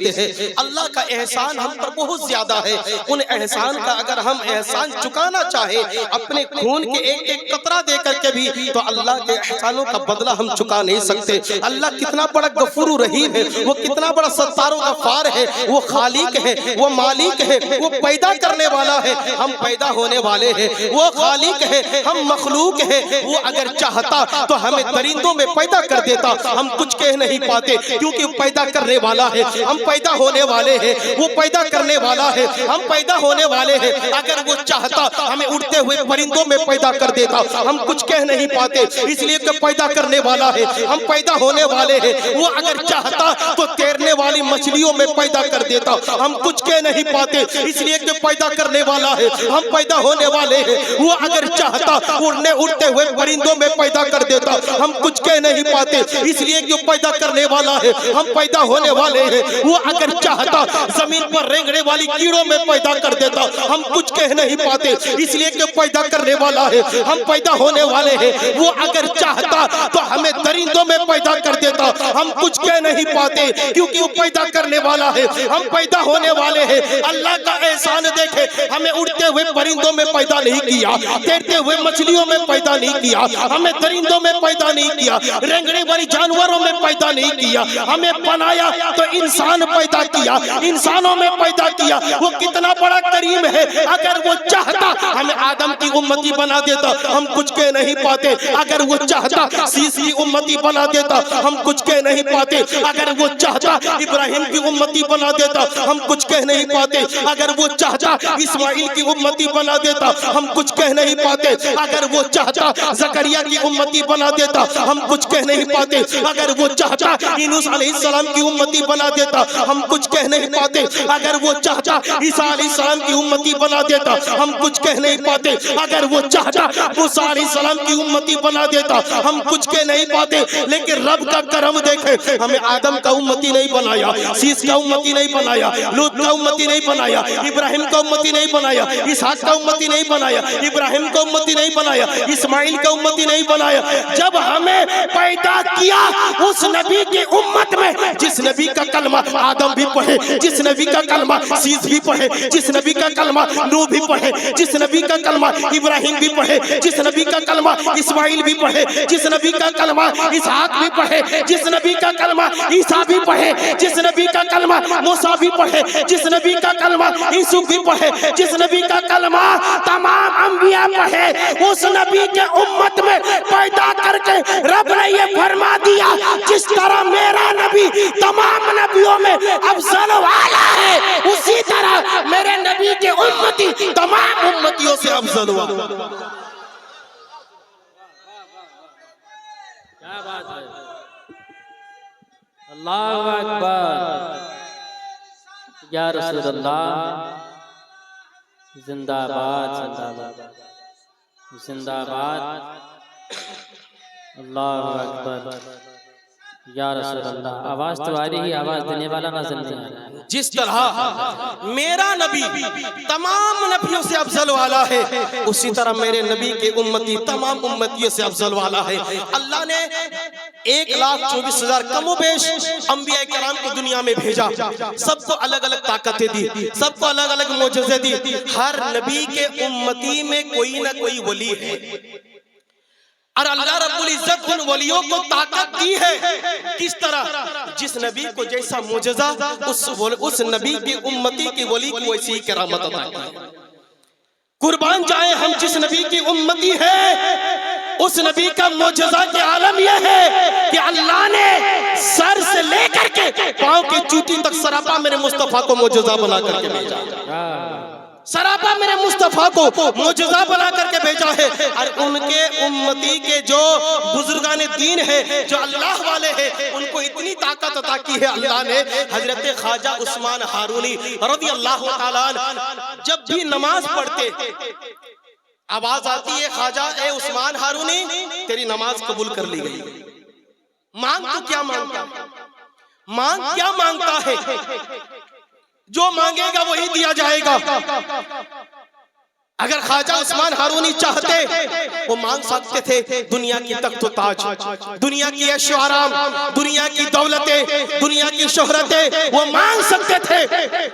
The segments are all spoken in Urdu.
دیکھتے ہیں اللہ کا احسان ہم پر بہت زیادہ ہے. ان احسان کا اگر ہم احسان چکانا چاہے اپنے خون کے ایک ایک قطرہ دے کر کے بھی تو اللہ کے احسانوں کا بدلہ ہم چکا نہیں سکتے. اللہ کتنا بڑا غفور رحیم ہے, وہ کتنا بڑا ستار و غفار ہے, وہ خالق ہے, وہ مالک ہے, وہ پیدا کرنے والا ہے, ہم پیدا ہونے والے ہیں. وہ خالق ہے, ہم مخلوق ہے. وہ اگر چاہتا تو ہمیں درندوں میں پیدا کر دیتا, ہم کچھ کہہ نہیں پاتے کیونکہ وہ پیدا کرنے والا ہے, ہم پیدا ہونے والے ہیں. وہ پیدا کرنے والا ہے, ہم پیدا ہونے والے ہیں. اگر وہ چاہتا ہمیں اڑتے ہوئے پرندوں میں پیدا کر دیتا, ہم کچھ کہہ نہیں پاتے اس لیے کہ پیدا کرنے والا ہے, ہم پیدا ہونے والے ہیں. وہ اگر چاہتا تو تیرنے والی مچھلیوں میں پیدا کر دیتا, ہم کچھ کہہ نہیں پاتے اس لیے کہ پیدا کرنے والا ہے, ہم پیدا ہونے والے ہیں. وہ اگر چاہتا اڑتے ہوئے پرندوں میں پیدا کر دیتا, ہم کچھ کہہ نہیں پاتے اس لیے کہ پیدا کرنے والا ہے, ہم پیدا ہونے والے ہیں. وہ اگر چاہتا زمین پر رینگنے والی کیڑوں میں پیدا کر دیتا, ہم کچھ کہہ نہیں پاتے اس لیے کہ پیدا کرنے والا ہے, ہم پیدا ہونے والے ہیں. وہ اگر چاہتا تو ہمیں درندوں میں پیدا کر دیتا, ہم کچھ کہہ نہیں پاتے کیونکہ وہ پیدا کرنے والا ہے, ہم پیدا ہونے والے ہیں. اللہ کا احسان دیکھے, ہمیں اڑتے ہوئے پرندوں میں پیدا نہیں کیا, تیرتے ہوئے مچھلیوں میں پیدا نہیں کیا, ہمیں درندوں میں پیدا نہیں کیا, رینگنے والی جانوروں میں پیدا نہیں کیا, ہمیں بنایا تو انسان پیدا کیا, انسانوں میں پیدا کیا. وہ کتنا بڑا کریم ہے. اگر وہ چاہتا ہمیں آدم کی امتی بنا دیتا, ہم کچھ کہہ نہیں پاتے. اگر وہ چاہتا سیس کی امتی بنا دیتا, ہم کچھ کہہ نہیں پاتے. اگر وہ چاہتا ابراہیم کی امتی بنا دیتا, ہم کچھ کہہ نہیں پاتے. اگر وہ چاہتا اسماعیل کی امتی بنا دیتا, ہم کچھ کہہ نہیں پاتے. اگر وہ چاہتا زکریا کی امتی بنا دیتا, ہم کچھ کہہ نہیں پاتے. اگر وہ چاہتا یونس علیہ السلام کی امتی بنا دیتا, ہم کچھ کہہ نہیں پاتے. اگر وہ چاہتا عیسیٰ علیہ السلام کی امتی بنا دیتا, ہم کچھ کہہ نہیں پاتے. اگر وہ چاہتا موسیٰ علیہ السلام کی امتی بنا دیتا, ہم کچھ کہہ نہیں پاتے. لیکن رب کا کرم دیکھے, ہمیں آدم کا امتی نہیں بنایا, سیس کا امتی نہیں بنایا, لوط کا امتی نہیں بنایا, ابراہیم کا امتی نہیں بنایا, اسحاق کا امتی نہیں بنایا, ابراہیم کا امتی نہیں بنایا, اسماعیل کا امتی نہیں بنایا. جب ہمیں پیدا کیا اس نبی کی امت میں, جس نبی کا کلمہ آدم بھی پڑھے, جس نبی کا کلمہ سیس بھی پڑھے, جس نبی کا کلمہ نوح بھی پڑھے, جس نبی کا کلمہ ابراہیم بھی پڑھے, جس نبی کا کلمہ اسماعیل بھی پڑھے, جس نبی کا کلمہ اسحاق بھی پڑھے, جس نبی کا کلمہ عیسیٰ بھی پڑھے, جس نبی کا کلمہ موسیٰ بھی پڑھے, جس نبی کا کلمہ یوسف بھی پڑھے, جس نبی کا کلمہ تمام انبیاء پڑھے, اس نبی کے امت میں پیدا کر کے رب نے یہ فرما دیا جس طرح میرا نبی تمام نبیوں میں افضل والا ہے, اسی طرح میرے نبی کے امتی تمام امتیوں سے افضل والا. کیا بات ہے, اللہ اکبر, یا رسول اللہ, زندہ باد, زندہ باد, زندہ باد, اللہ اکبر, یا رسول اللہ. آواز تو آ رہی ہے, آواز دینے والا نظر نہیں آ رہا ہے. جس طرح میرا نبی تمام نبیوں سے افضل والا ہے, اسی طرح میرے نبی کے امتی تمام امتیوں سے افضل والا ہے. اللہ نے 1,24,000 کم و بیش انبیاء کرام کو دنیا میں بھیجا, سب کو الگ الگ طاقتیں دی, سب کو الگ الگ معجزے دی. ہر نبی کے امتی میں کوئی نہ کوئی ولی ہے, اور اللہ رب العزت ان ولیوں کو طاقت دی ہے. کس طرح؟ جس نبی کو جیسا معجزہ اس نبی کی امتی کی ولی کو ویسی کرامت عطا کی. قربان جائیں ہم جس نبی کی امتی ہے, اس نبی کا معجزہ کے عالم یہ ہے کہ اللہ نے سر سے لے کر کے پاؤں کی چوٹی تک سراپا میرے مصطفیٰ کو معجزہ بنا کر کے بھیجا. سراپا میرے مصطفیٰ کو معجزہ بنا کر کے بھیجا ہے. اور ان کے امتی کے جو بزرگان دین ہیں, جو اللہ والے ہیں, ان کو اتنی طاقت عطا کی ہے اللہ نے. حضرت خواجہ عثمان ہارونی رضی اللہ تعالیٰ عنہ جب بھی نماز پڑھتے, آواز آتی ہے خواجہ اے عثمان ہارونی تیری نماز قبول کر لی گئی, مانگ تو کیا مانگتا, مانگ کیا مانگتا ہے, جو مانگے گا وہی دیا جائے گا. اگر خواجہ عثمان ہارونی چاہتے وہ مانگ سکتے تھے دنیا کی تخت و تاج، دنیا کی عیش و آرام، دنیا کی دولتیں، دنیا کی شہرتیں وہ مانگ سکتے تھے،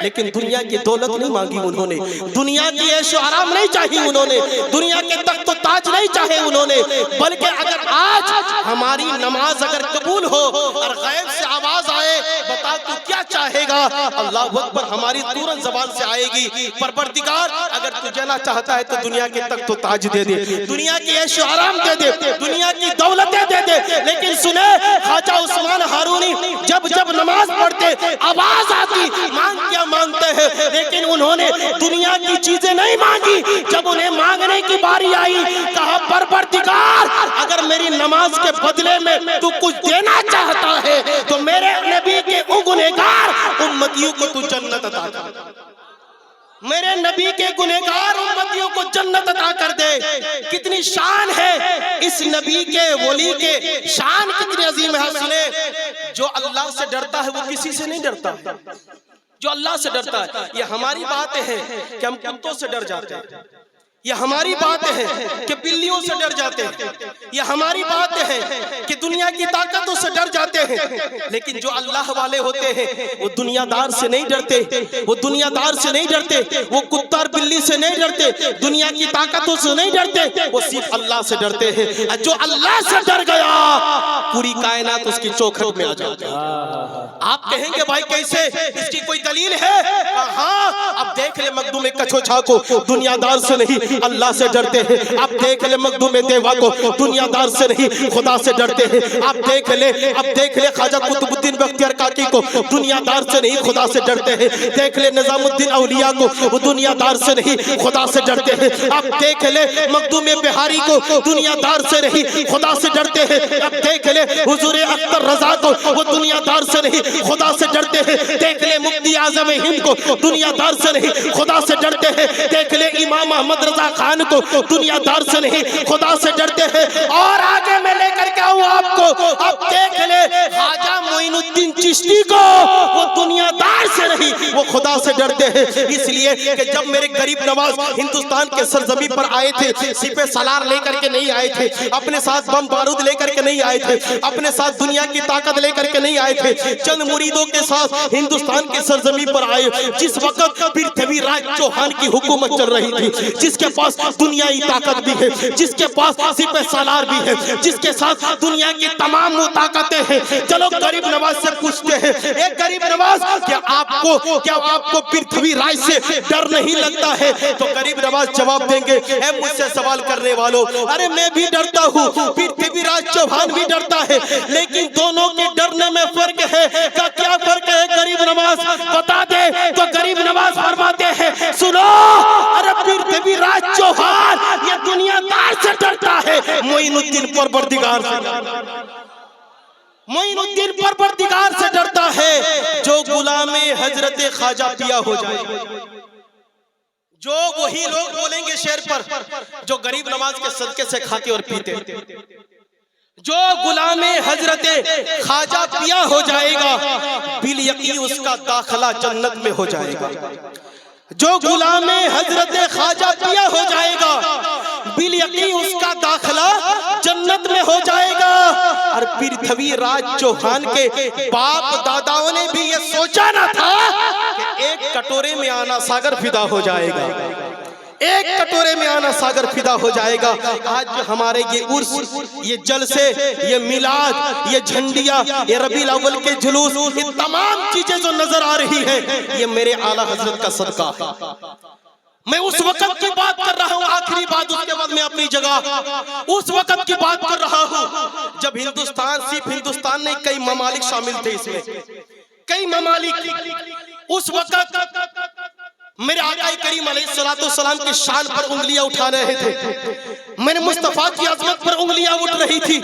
لیکن دنیا کی دولت نہیں مانگی انہوں نے، دنیا کی عیش و آرام نہیں چاہی انہوں نے، دنیا کے تخت و تاج نہیں چاہے انہوں نے، بلکہ اگر آج ہماری نماز اگر قبول ہو اور غیب سے آواز آئے بتا تو کیا چاہے گا، اللہ اکبر ہماری تورن زبان سے آئے گی، پروردگار اگر تو جانا چاہتا ہے تو دنیا کے تخت و تاج دے دے، دنیا کی عیش و آرام دے دے، دنیا کی دولتیں دے دے، لیکن سنے خواجہ عثمان ہارونی جب جب نماز پڑھتے آواز آتی مانگ کیا مانگتے ہیں، لیکن انہوں نے دنیا کی چیزیں نہیں مانگی، جب انہیں مانگنے کی باری آئی کہا پروردگار اگر میری نماز کے بدلے میں تو کچھ دینا چاہتا ہے تو میرے نبی کے گنہگار امتیوں کو تو جنت عطا کر، میرے نبی کے گنہگار امتیوں کو جنت عطا کر دے۔ کتنی شان ہے اس نبی کے ولی کے، شان کتنی عظیم ہے۔ سنے جو اللہ سے ڈرتا ہے وہ کسی سے نہیں ڈرتا، جو اللہ سے ڈرتا ہے، یہ ہماری بات ہے کہ ہم کتوں سے ڈر جاتے ہیں، یہ ہماری بات ہے کہ بلیوں سے ڈر جاتے ہیں، یہ ہماری بات ہے کہ دنیا کی طاقتوں سے ڈر جاتے ہیں، لیکن جو اللہ والے ہوتے ہیں وہ دنیا دار سے نہیں ڈرتے، وہ دنیا دار سے نہیں ڈرتے، وہ کتا اور بلی سے نہیں ڈرتے، دنیا کی طاقتوں سے نہیں ڈرتے، وہ صرف اللہ سے ڈرتے ہیں۔ جو اللہ سے ڈر گیا پوری کائنات اس کی چوکھٹ میں آ جاتی ہے۔ آپ کہیں گے بھائی کیسے، اس کی کوئی دلیل ہے؟ ہاں، اب دیکھ لے مخدوم کچھوچھا کو، دنیا دار سے نہیں اللہ سے ڈرتے ہیں۔ آپ دیکھ لے مخدوم دیوا کو، دنیا دار سے نہیں خدا سے ڈرتے ہیں۔ آپ دیکھ لے خواجہ قطب الدین بختیار کاکی کو، دنیا دار سے نہیں خدا سے ڈرتے ہیں۔ دیکھ لے نظام الدین اولیاء کو، وہ دنیا دار سے نہیں خدا سے ڈرتے ہیں۔ آپ دیکھ لے مخدوم بہاری کو، دنیا دار سے نہیں خدا سے ڈرتے ہیں۔ آپ دیکھ لے حضور اختر رضا کو، وہ دنیا دار سے نہیں خدا سے ڈرتے ہیں۔ دیکھ لے مفتی اعظم ہند کو، دنیا دار سے نہیں خدا سے ڈرتے ہیں۔ دیکھ لے امام احمد رضا خان کو، دنیا دار سے نہیں خدا سے ڈرتے ہیں۔ اور آگے میں لے کر کے آؤں آپ کو، اب دیکھ لے خواجہ معین الدین چشتی کو، وہ دنیا دار سے نہیں وہ خدا سے ڈرتے ہیں۔ اس لیے کہ جب میرے غریب نواز ہندوستان کے سرزمین پر آئے تھے، سپہ سالار لے کر کے نہیں آئے تھے، اپنے ساتھ بم بارود لے کر کے نہیں آئے تھے، اپنے ساتھ دنیا کی طاقت لے کر کے نہیں آئے تھے، چند مریدوں کے ساتھ ہندوستان کے سرزمین پر آئے۔ جس وقت پرتھوی راج چوہان کی حکومت چل رہی تھی، جس کے پاس دنیائی طاقت بھی ہے، جس کے پاس سپہ سالار بھی ہے، جس کے ساتھ دنیا کی تمام وہ طاقتیں ہیں، چلو غریب نواز سے پوچھتے ہیں، ایک غریب نواز کیا آپ کو پرتھوی راج سے ڈر نہیں لگتا ہے؟ تو غریب نواز جواب دیں گے، اے مجھ سے سوال کرنے والوں، ارے میں بھی ڈرتا ہوں، پرتھوی راج چوہان بھی ڈرتا ہے، لیکن دونوں کے ڈرنے میں فرق ہے۔ کیا فرق ہے غریب نواز بتا دے؟ تو غریب نواز فرماتے ہیں سنو، ارے پرتھوی راج چوہان یہ دنیا دار سے ڈرتا ہے، معین الدین پروردگار سے، معین الدین پروردگار سے ڈرتا ہے۔ جو غلام حضرت خواجہ پیا ہو جائے، جو وہی لوگ بولیں گے شعر پر جو غریب نواز کے صدقے سے کھاتے اور پیتے، جو غلام حضرت خواجہ پیا ہو جائے گا بالیقین اس کا داخلہ جنت میں ہو جائے گا، جو غلام حضرت خواجہ پیا ہو جائے گا بالیقین اس کا داخلہ جنت میں ہو جائے گا۔ اور پرتھوی راج چوہان کے باپ داداؤں نے بھی یہ سوچا نہ تھا کہ ایک کٹورے میں آنا ساگر فدا ہو جائے گا، ایک کٹورے میں آنا ساگر فدا ہو جائے گا۔ آج ہمارے یہ عرس، یہ جلسے، یہ میلاد، یہ جھنڈیاں، یہ ربیع الاول کے جلوس، یہ تمام چیزیں جو نظر آ رہی ہیں یہ میرے اعلیٰ حضرت کا صدقہ ہے۔ میں اس وقت کی بات کر رہا ہوں، آخری بات، اس کے بعد میں اپنی جگہ، اس وقت کی بات کر رہا ہوں جب ہندوستان، صرف ہندوستان نہیں کئی ممالک شامل تھے اس میں، کئی ممالک اس وقت میرے آقا کریم علیہ السلام کی شان پر انگلیاں اٹھا رہے تھے۔ میرے مصطفیٰ کی عظمت پر انگلیاں اٹھ رہی تھی،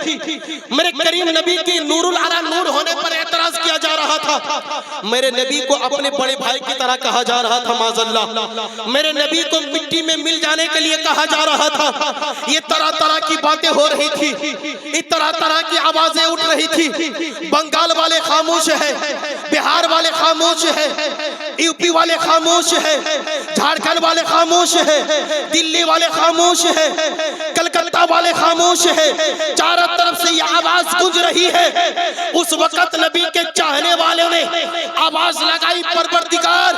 میرے کریم نبی کی نور العلا نور ہونے پر اعتراض کیا جا رہا تھا، میرے نبی کو اپنے بڑے بھائی کی طرح کہا جا رہا تھا معاذ اللہ، میرے نبی کو مٹی میں مل جانے کے لیے کہا جا رہا تھا، یہ طرح طرح کی باتیں ہو رہی تھی، یہ طرح طرح کی آوازیں اٹھ رہی تھی۔ بنگال والے خاموش ہیں، بہار والے خاموش ہیں، یو پی والے خاموش ہیں، جھارکھنڈ والے خاموش ہیں، دلی والے خاموش ہیں، کلکتہ والے خاموش ہیں، چاروں طرف سے یہ آواز گونج رہی ہے۔ اس وقت نبی کے چاہنے والوں نے آواز لگائی، پروردگار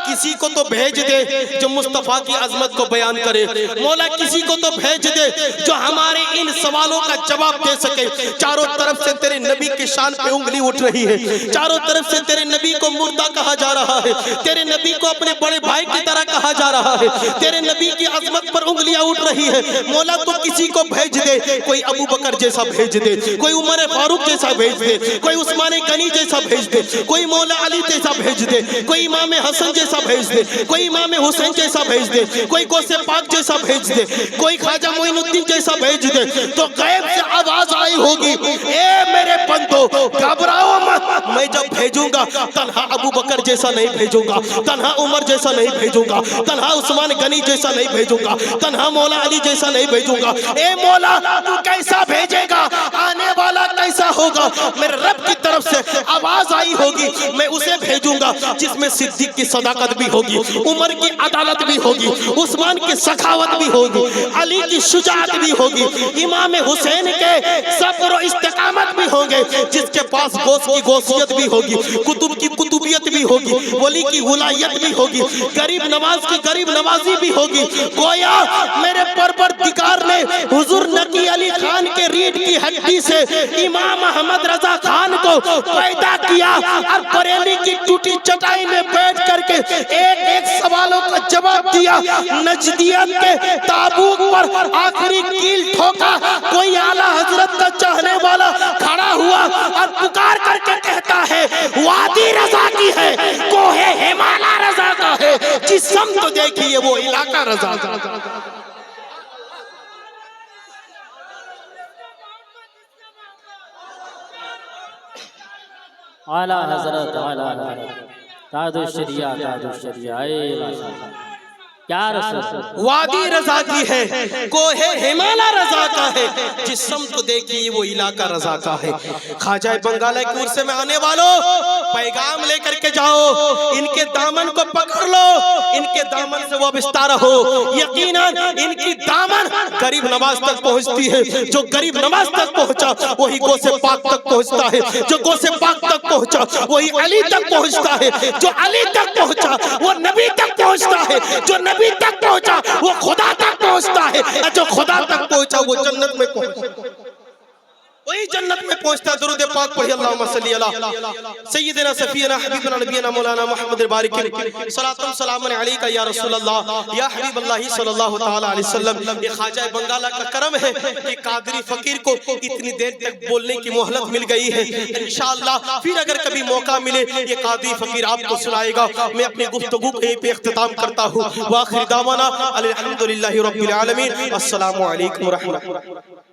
کسی کو تو بھیج دے جو مصطفیٰ کی عظمت کو بیان کرے، مولا کسی کو تو بھیج دے جو ہمارے ان سوالوں کا جواب دے سکے۔ چاروں طرف سے تیرے نبی کی شان پہ انگلی اٹھ رہی ہے، چاروں طرف سے تیرے نبی کو مردہ کہا جا رہا ہے، تیرے نبی کو اپنے بڑے بھائی کی طرح کہا جا رہا ہے، تیرے نبی کی عظمت پر انگلیاں اٹھ رہی ہے۔ مولا تو کسی کو بھیج دے، کوئی ابو بکر جیسا بھیج دے، کوئی عمر فاروق جیسا بھیج دے، کوئی عثمان غنی جیسا بھیج دے، کوئی مولا علی جیسا بھیج دے، کوئی امام حسن جیسا بھیج دے، کوئی امام حسین جیسا بھیج دے، کوئی غوث پاک جیسا بھیج دے، کوئی خواجہ معین الدین جیسا بھیج دے، تو غیب سے آواز آئی ہوگی، اے میرے بندو گھبراؤ مت، میں جب بھیجوں گا تنہا ابو بکر جیسا نہیں بھیجوں گا، تنہا عمر جیسا نہیں بھیجوں گا، تنہا عثمان غنی جیسا نہیں بھیجوں گا، تنہا مولا علی جیسا نہیں بھیجوں گا۔ اے مولا تو کیسا بھیجے گا، آنے والا کیسا ہوگا؟ میرے رب کی طرف سے آواز آئی ہوگی، میں اسے بھیجوں گا جس میں صدیق کی صداقت بھی ہوگی، عمر کی عدالت بھی ہوگی، عثمان کی سخاوت بھی ہوگی، علی کی شجاعت بھی ہوگی، امام حسین کے صبر و استقامت بھی ہوں گے، جس کے پاس غوث کی غوثیت بھی ہوگی، کتب کی کتبیت بھی ہوگی، ولی کی ولایت بھی ہوگی، غریب نواز کی غریب نوازی بھی ہوگی۔ گویا میرے پروردگار نے حضور نقی علی خان کے ریڑھ کی ہڈی سے امام احمد رضا خان کو پیدا کیا، اور بریلی کی ٹوٹی چٹائی میں بیٹھ کر کے ایک ایک سوالوں کا جواب دیا۔ نجدیت کے تابوت پر آخری کیل ٹھوکا، کوئی اعلیٰ حضرت کا چاہنے والا کھڑا ہوا اور پکار کر کے کہتا ہے وادی رضا کی ہے، کوہ ہمالا رضا کا ہے، جس سمت دیکھیے وہ علاقہ رضا کا۔ اعلیٰ حضرت، اعلیٰ حضرت، تاج الشریعہ، تاج الشریعہ، اے ماشاءاللہ، کیا رسول، وادی رضا کی ہے، کوہ ہمالا رضا کا ہے، جس سمت دیکھیے وہ علاقہ رضا کا ہے۔ خواجہ بنگالہ کے عرصے میں آنے والوں پیغام لے کر کے جاؤ، ان کے دامن کو پکڑ لو، ان کے دامن سے وابستہ رہو، یقیناً ان کی دامن غریب نواز تک پہنچتی ہے، جو غریب نواز تک پہنچا وہی غوث پاک تک پہنچتا ہے، جو غوث پاک تک پہنچا وہی علی تک پہنچتا ہے، جو علی تک پہنچا وہ نبی تک پہنچتا ہے، جو نبی تک پہنچا وہ خدا تک پہنچتا ہے، جو خدا تک پہنچا وہ جنت میں پہنچتا، وہی جنت میں پہنچتا ہے۔ درود پاک پڑھی، اللہم صلی علی سیدنا سفینا حبیبنا نبینا مولانا محمد البارک، صلاۃ سلام علیک یا رسول اللہ یا حبیب اللہ صلی اللہ تعالی علیہ وسلم۔ یہ خواجہ بنگالہ کا کرم ہے کہ قادری فقیر کو اتنی دیر تک بولنے کی مہلت مل گئی ہے۔ انشاءاللہ پھر اگر کبھی موقع ملے یہ قادری فقیر آپ کو سنائے گا۔ میں اپنی گفتگو کو یہیں پہ اختتام کرتا ہوں۔ وآخر دعوانا الحمدللہ رب العالمین، السلام علیکم ورحمۃ اللہ۔